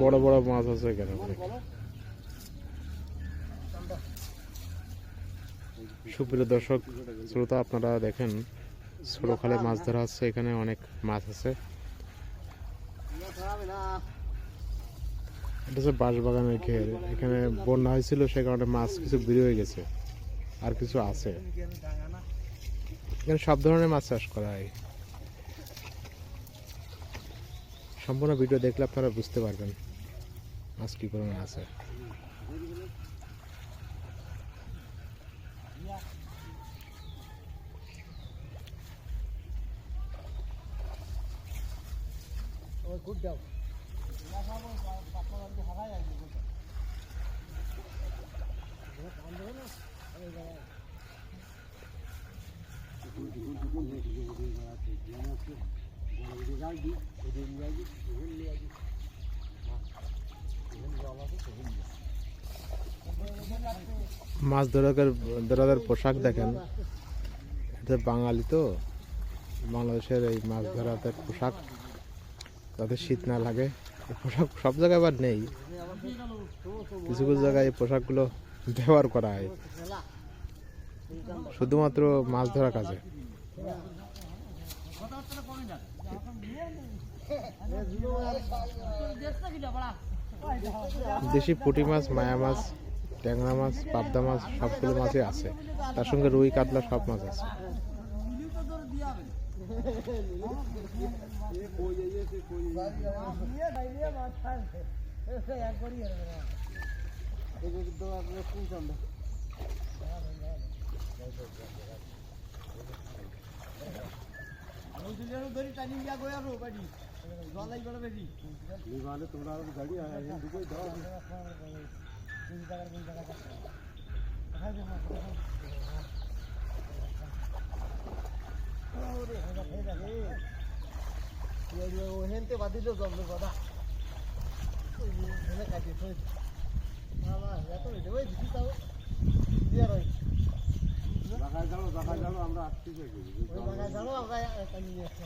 বড় বড় মাছ আছে এখানে। সুপ্রিয় দর্শক শ্রোতা, আপনারা দেখেন ছোট খালে মাছ ধরা হচ্ছে। এখানে অনেক মাছ আছে। এটা হচ্ছে বাঁশবাগানের ঘের। এখানে বন্যা হয়েছিল, সে কারণে মাছ কিছু বেরিয়ে হয়ে গেছে, আর কিছু আছে। এখানে সব ধরনের মাছ চাষ করা হয়। সম্পূর্ণ ভিডিও দেখলে আপনারা বুঝতে পারবেন মাছ কি পরিমাণ আছে। মাছ ধরার পোশাক দেখেন, এটা বাঙালি তো, বাংলাদেশের এই মাছ ধরাদের পোশাক, যাতে শীত না লাগে। এই পোশাক সব জায়গায় আবার নেই, কিছু কিছু জায়গায় এই পোশাকগুলো ব্যবহার করা হয় শুধুমাত্র মাছ ধরার কাজে। দেশি পুঁটি মাছ, মায়া মাছ, ট্যাংরা মাছ, পাবদা মাছ সবগুলো মাছই আছে। তার সঙ্গে রুই, কাতলা সব মাছ আছে। হেনতে বাদিল জল কথা কাটি এত ওই দিচ্ছি তাও দিয়ে রয় আমরা আসছি জানো আমরা নিয়ে আসছি